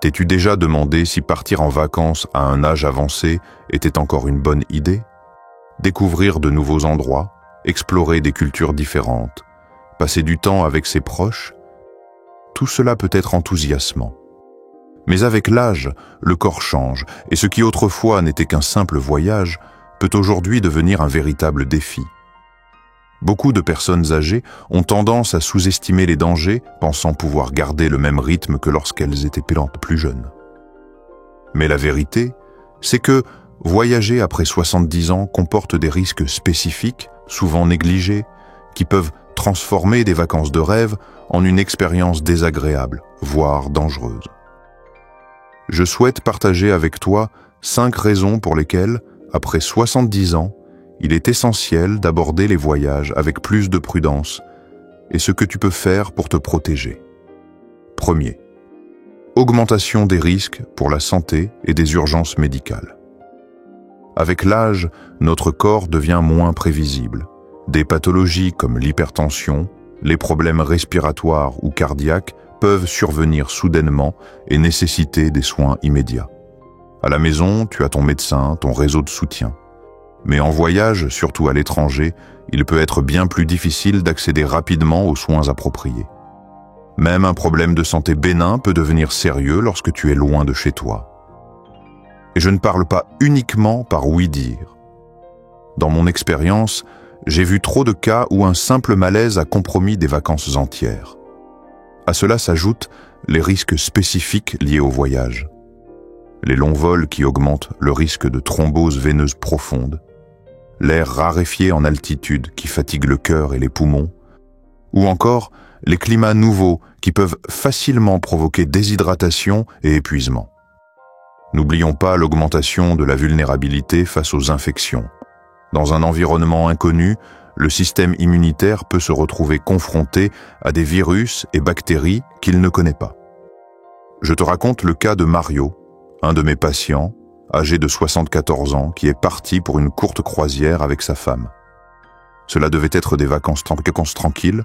T'es-tu déjà demandé si partir en vacances à un âge avancé était encore une bonne idée? Découvrir de nouveaux endroits, explorer des cultures différentes, passer du temps avec ses proches, tout cela peut être enthousiasmant. Mais avec l'âge, le corps change, et ce qui autrefois n'était qu'un simple voyage peut aujourd'hui devenir un véritable défi. Beaucoup de personnes âgées ont tendance à sous-estimer les dangers, pensant pouvoir garder le même rythme que lorsqu'elles étaient plus jeunes. Mais la vérité, c'est que voyager après 70 ans comporte des risques spécifiques, souvent négligés, qui peuvent transformer des vacances de rêve en une expérience désagréable, voire dangereuse. Je souhaite partager avec toi 5 raisons pour lesquelles, après 70 ans, il est essentiel d'aborder les voyages avec plus de prudence et ce que tu peux faire pour te protéger. Premier, augmentation des risques pour la santé et des urgences médicales. Avec l'âge, notre corps devient moins prévisible. Des pathologies comme l'hypertension, les problèmes respiratoires ou cardiaques peuvent survenir soudainement et nécessiter des soins immédiats. À la maison, tu as ton médecin, ton réseau de soutien. Mais en voyage, surtout à l'étranger, il peut être bien plus difficile d'accéder rapidement aux soins appropriés. Même un problème de santé bénin peut devenir sérieux lorsque tu es loin de chez toi. Et je ne parle pas uniquement par oui-dire. Dans mon expérience, j'ai vu trop de cas où un simple malaise a compromis des vacances entières. À cela s'ajoutent les risques spécifiques liés au voyage. Les longs vols qui augmentent le risque de thrombose veineuse profonde, l'air raréfié en altitude qui fatigue le cœur et les poumons, ou encore les climats nouveaux qui peuvent facilement provoquer déshydratation et épuisement. N'oublions pas l'augmentation de la vulnérabilité face aux infections. Dans un environnement inconnu, le système immunitaire peut se retrouver confronté à des virus et bactéries qu'il ne connaît pas. Je te raconte le cas de Mario, un de mes patients, âgé de 74 ans, qui est parti pour une courte croisière avec sa femme. Cela devait être des vacances tranquilles,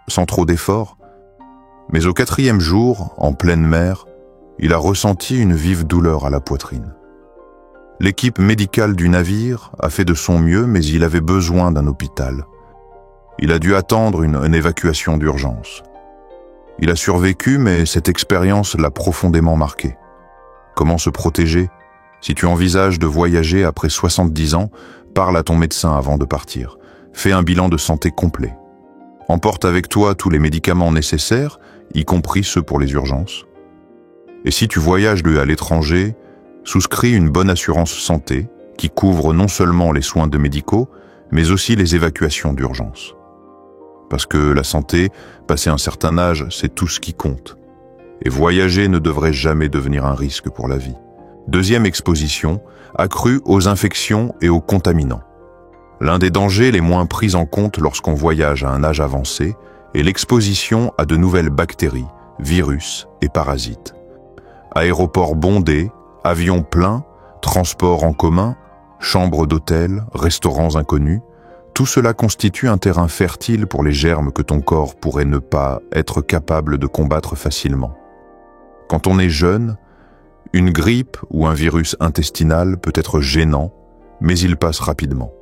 sans trop d'efforts, mais au 4e jour, en pleine mer, il a ressenti une vive douleur à la poitrine. L'équipe médicale du navire a fait de son mieux, mais il avait besoin d'un hôpital. Il a dû attendre une évacuation d'urgence. Il a survécu, mais cette expérience l'a profondément marqué. Comment se protéger? Si tu envisages de voyager après 70 ans, parle à ton médecin avant de partir. Fais un bilan de santé complet. Emporte avec toi tous les médicaments nécessaires, y compris ceux pour les urgences. Et si tu voyages à l'étranger, souscris une bonne assurance santé qui couvre non seulement les soins médicaux, mais aussi les évacuations d'urgence. Parce que la santé, passé un certain âge, c'est tout ce qui compte. Et voyager ne devrait jamais devenir un risque pour la vie. Deuxième exposition, accrue aux infections et aux contaminants. L'un des dangers les moins pris en compte lorsqu'on voyage à un âge avancé est l'exposition à de nouvelles bactéries, virus et parasites. Aéroports bondés, avions pleins, transports en commun, chambres d'hôtel, restaurants inconnus, tout cela constitue un terrain fertile pour les germes que ton corps pourrait ne pas être capable de combattre facilement. Quand on est jeune, une grippe ou un virus intestinal peut être gênant, mais il passe rapidement.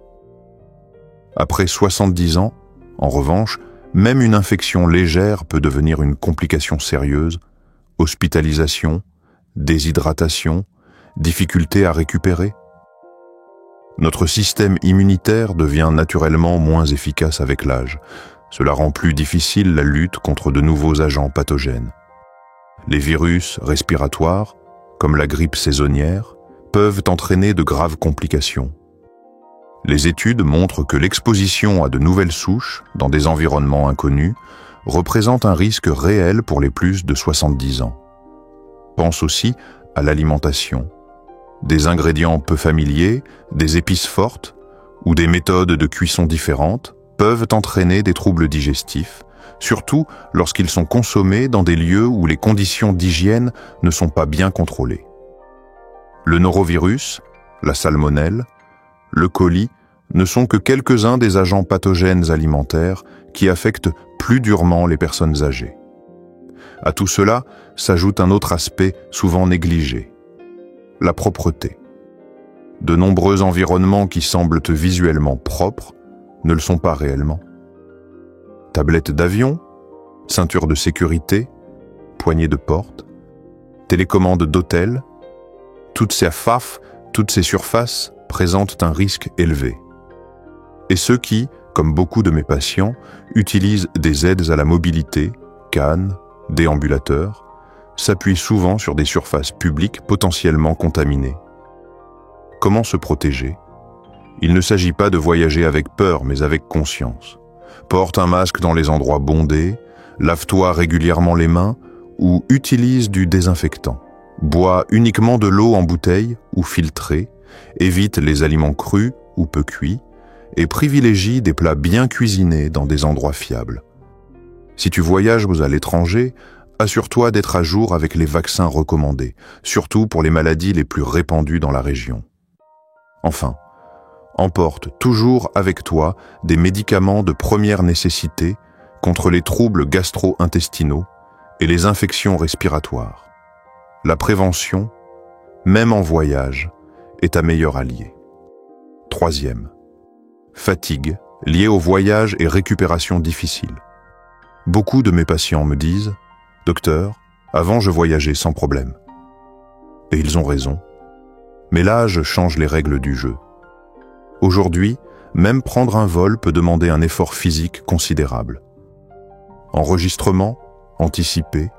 Après 70 ans, en revanche, même une infection légère peut devenir une complication sérieuse, hospitalisation, déshydratation, difficulté à récupérer. Notre système immunitaire devient naturellement moins efficace avec l'âge. Cela rend plus difficile la lutte contre de nouveaux agents pathogènes. Les virus respiratoires, comme la grippe saisonnière, peuvent entraîner de graves complications. Les études montrent que l'exposition à de nouvelles souches, dans des environnements inconnus, représente un risque réel pour les plus de 70 ans. Pense aussi à l'alimentation. Des ingrédients peu familiers, des épices fortes ou des méthodes de cuisson différentes peuvent entraîner des troubles digestifs, surtout lorsqu'ils sont consommés dans des lieux où les conditions d'hygiène ne sont pas bien contrôlées. Le norovirus, la salmonelle, le coli ne sont que quelques-uns des agents pathogènes alimentaires qui affectent plus durement les personnes âgées. À tout cela s'ajoute un autre aspect souvent négligé, la propreté. De nombreux environnements qui semblent visuellement propres ne le sont pas réellement. Tablette d'avion, ceinture de sécurité, poignée de porte, télécommande d'hôtel, toutes ces surfaces présentent un risque élevé. Et ceux qui, comme beaucoup de mes patients, utilisent des aides à la mobilité, cannes, déambulateurs, s'appuient souvent sur des surfaces publiques potentiellement contaminées. Comment se protéger? Il ne s'agit pas de voyager avec peur, mais avec conscience. Porte un masque dans les endroits bondés, lave-toi régulièrement les mains ou utilise du désinfectant. Bois uniquement de l'eau en bouteille ou filtrée, évite les aliments crus ou peu cuits et privilégie des plats bien cuisinés dans des endroits fiables. Si tu voyages à l'étranger, assure-toi d'être à jour avec les vaccins recommandés, surtout pour les maladies les plus répandues dans la région. Enfin, emporte toujours avec toi des médicaments de première nécessité contre les troubles gastro-intestinaux et les infections respiratoires. La prévention, même en voyage, est ta meilleure alliée. Troisième, fatigue liée au voyage et récupération difficile. Beaucoup de mes patients me disent « Docteur, avant je voyageais sans problème. » Et ils ont raison. Mais l'âge change les règles du jeu. Aujourd'hui, même prendre un vol peut demander un effort physique considérable. Enregistrement, anticipé,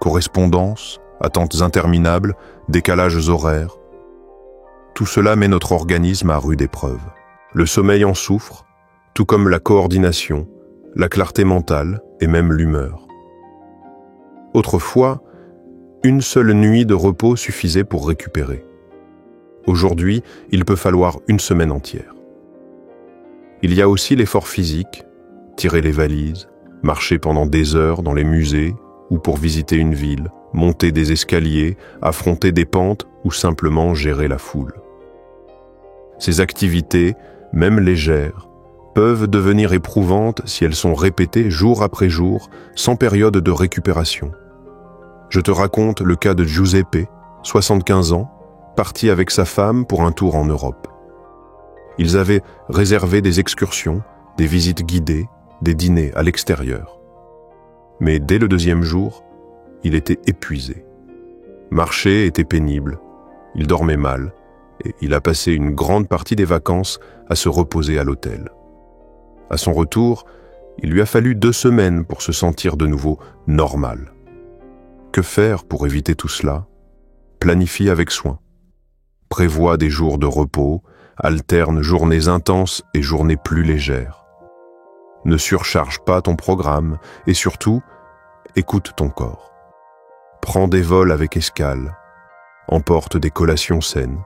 correspondance, attentes interminables, décalages horaires. Tout cela met notre organisme à rude épreuve. Le sommeil en souffre, tout comme la coordination, la clarté mentale et même l'humeur. Autrefois, une seule nuit de repos suffisait pour récupérer. Aujourd'hui, il peut falloir une semaine entière. Il y a aussi l'effort physique, tirer les valises, marcher pendant des heures dans les musées ou pour visiter une ville, monter des escaliers, affronter des pentes ou simplement gérer la foule. Ces activités, même légères, peuvent devenir éprouvantes si elles sont répétées jour après jour, sans période de récupération. Je te raconte le cas de Giuseppe, 75 ans, parti avec sa femme pour un tour en Europe. Ils avaient réservé des excursions, des visites guidées, des dîners à l'extérieur. Mais dès le deuxième jour, il était épuisé. Marcher était pénible, il dormait mal, et il a passé une grande partie des vacances à se reposer à l'hôtel. À son retour, il lui a fallu 2 semaines pour se sentir de nouveau normal. Que faire pour éviter tout cela? Planifie avec soin. Prévois des jours de repos, alterne journées intenses et journées plus légères. Ne surcharge pas ton programme et surtout, écoute ton corps. Prends des vols avec escale, emporte des collations saines,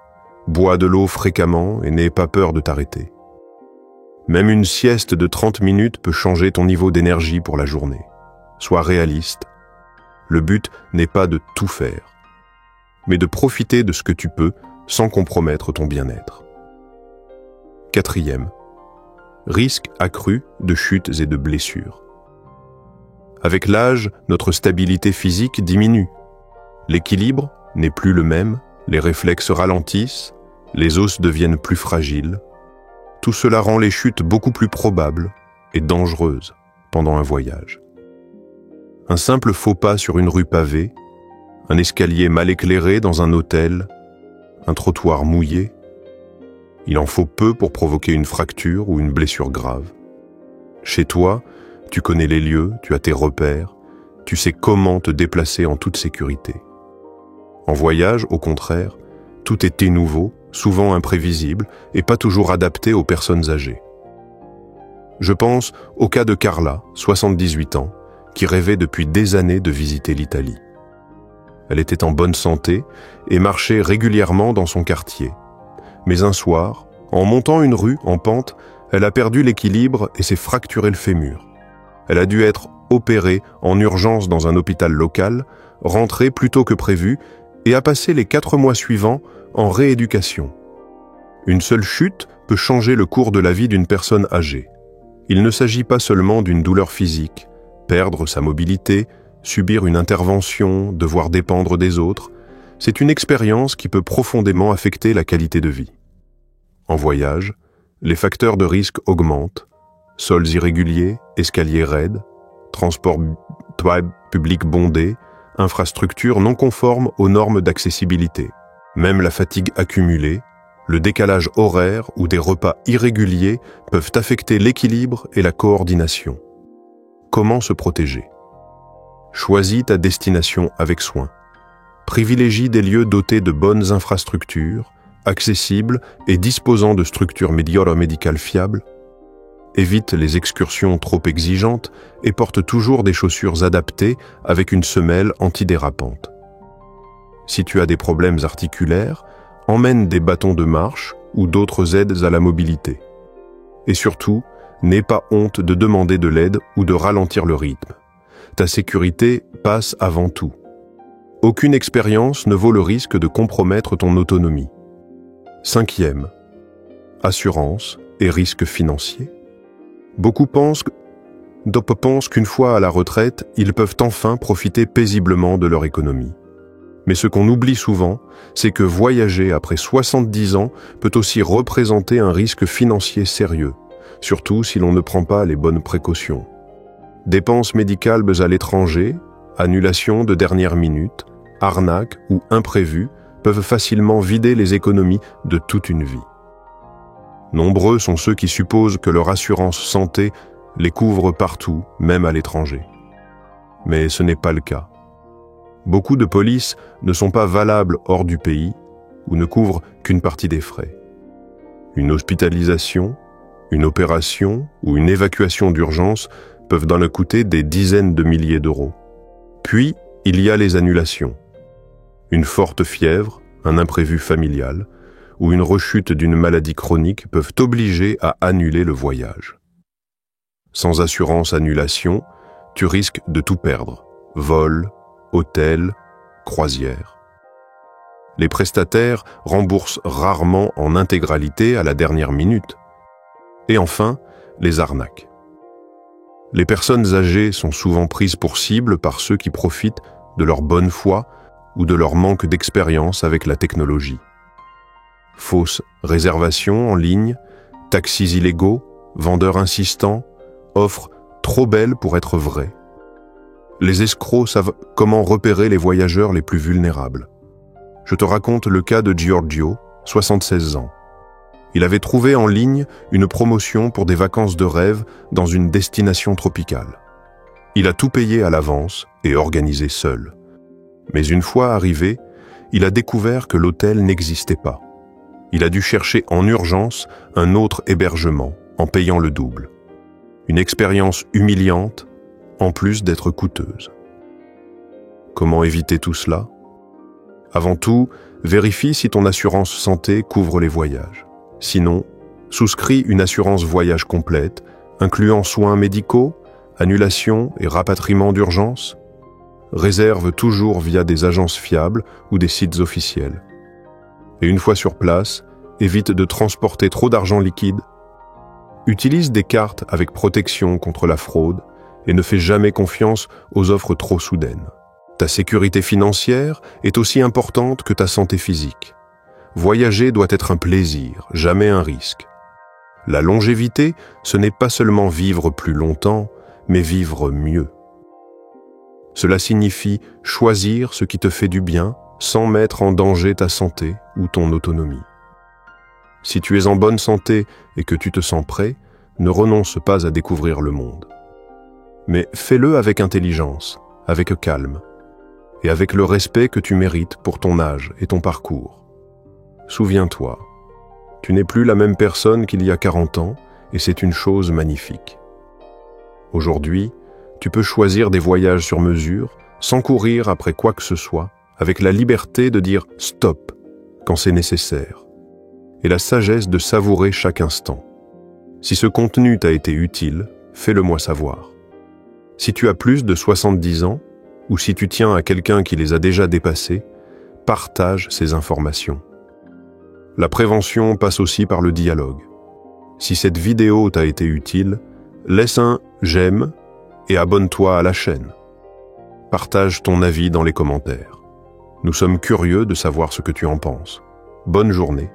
bois de l'eau fréquemment et n'aie pas peur de t'arrêter. Même une sieste de 30 minutes peut changer ton niveau d'énergie pour la journée. Sois réaliste. Le but n'est pas de tout faire, mais de profiter de ce que tu peux sans compromettre ton bien-être. Quatrième, risque accru de chutes et de blessures. Avec l'âge, notre stabilité physique diminue. L'équilibre n'est plus le même, les réflexes ralentissent, les os deviennent plus fragiles. Tout cela rend les chutes beaucoup plus probables et dangereuses pendant un voyage. Un simple faux pas sur une rue pavée, un escalier mal éclairé dans un hôtel, un trottoir mouillé, il en faut peu pour provoquer une fracture ou une blessure grave. Chez toi, tu connais les lieux, tu as tes repères, tu sais comment te déplacer en toute sécurité. En voyage, au contraire, tout est nouveau, souvent imprévisible et pas toujours adapté aux personnes âgées. Je pense au cas de Carla, 78 ans, qui rêvait depuis des années de visiter l'Italie. Elle était en bonne santé et marchait régulièrement dans son quartier. Mais un soir, en montant une rue en pente, elle a perdu l'équilibre et s'est fracturé le fémur. Elle a dû être opérée en urgence dans un hôpital local, rentrée plus tôt que prévu et a passé les 4 mois suivants en rééducation. Une seule chute peut changer le cours de la vie d'une personne âgée. Il ne s'agit pas seulement d'une douleur physique, perdre sa mobilité, subir une intervention, devoir dépendre des autres, c'est une expérience qui peut profondément affecter la qualité de vie. En voyage, les facteurs de risque augmentent, sols irréguliers, escaliers raides, transports publics bondés, infrastructures non conformes aux normes d'accessibilité. Même la fatigue accumulée, le décalage horaire ou des repas irréguliers peuvent affecter l'équilibre et la coordination. Comment se protéger? Choisis ta destination avec soin. Privilégie des lieux dotés de bonnes infrastructures, accessibles et disposant de structures médicales fiables. Évite les excursions trop exigeantes et porte toujours des chaussures adaptées avec une semelle antidérapante. Si tu as des problèmes articulaires, emmène des bâtons de marche ou d'autres aides à la mobilité. Et surtout, n'aie pas honte de demander de l'aide ou de ralentir le rythme. Ta sécurité passe avant tout. Aucune expérience ne vaut le risque de compromettre ton autonomie. 5e, assurance et risques financiers. Beaucoup pensent qu'une fois à la retraite, ils peuvent enfin profiter paisiblement de leur économie. Mais ce qu'on oublie souvent, c'est que voyager après 70 ans peut aussi représenter un risque financier sérieux, surtout si l'on ne prend pas les bonnes précautions. Dépenses médicales à l'étranger, annulations de dernière minute, arnaques ou imprévus peuvent facilement vider les économies de toute une vie. Nombreux sont ceux qui supposent que leur assurance santé les couvre partout, même à l'étranger. Mais ce n'est pas le cas. Beaucoup de polices ne sont pas valables hors du pays ou ne couvrent qu'une partie des frais. Une hospitalisation, une opération ou une évacuation d'urgence peuvent en coûter des dizaines de milliers d'euros. Puis, il y a les annulations. Une forte fièvre, un imprévu familial ou une rechute d'une maladie chronique peuvent t'obliger à annuler le voyage. Sans assurance annulation, tu risques de tout perdre. Vol, hôtel, croisière. Les prestataires remboursent rarement en intégralité à la dernière minute. Et enfin, les arnaques. Les personnes âgées sont souvent prises pour cible par ceux qui profitent de leur bonne foi ou de leur manque d'expérience avec la technologie. Fausses réservations en ligne, taxis illégaux, vendeurs insistants, offres trop belles pour être vraies. Les escrocs savent comment repérer les voyageurs les plus vulnérables. Je te raconte le cas de Giorgio, 76 ans. Il avait trouvé en ligne une promotion pour des vacances de rêve dans une destination tropicale. Il a tout payé à l'avance et organisé seul. Mais une fois arrivé, il a découvert que l'hôtel n'existait pas. Il a dû chercher en urgence un autre hébergement en payant le double. Une expérience humiliante, en plus d'être coûteuse. Comment éviter tout cela? Avant tout, vérifie si ton assurance santé couvre les voyages. Sinon, souscris une assurance voyage complète, incluant soins médicaux, annulation et rapatriement d'urgence. Réserve toujours via des agences fiables ou des sites officiels. Et une fois sur place, évite de transporter trop d'argent liquide. Utilise des cartes avec protection contre la fraude et ne fais jamais confiance aux offres trop soudaines. Ta sécurité financière est aussi importante que ta santé physique. Voyager doit être un plaisir, jamais un risque. La longévité, ce n'est pas seulement vivre plus longtemps, mais vivre mieux. Cela signifie choisir ce qui te fait du bien sans mettre en danger ta santé ou ton autonomie. Si tu es en bonne santé et que tu te sens prêt, ne renonce pas à découvrir le monde. Mais fais-le avec intelligence, avec calme, et avec le respect que tu mérites pour ton âge et ton parcours. Souviens-toi, tu n'es plus la même personne qu'il y a 40 ans, et c'est une chose magnifique. Aujourd'hui, tu peux choisir des voyages sur mesure, sans courir après quoi que ce soit, avec la liberté de dire « stop » quand c'est nécessaire, et la sagesse de savourer chaque instant. Si ce contenu t'a été utile, fais-le-moi savoir. Si tu as plus de 70 ans, ou si tu tiens à quelqu'un qui les a déjà dépassés, partage ces informations. La prévention passe aussi par le dialogue. Si cette vidéo t'a été utile, laisse un « j'aime » et abonne-toi à la chaîne. Partage ton avis dans les commentaires. Nous sommes curieux de savoir ce que tu en penses. Bonne journée.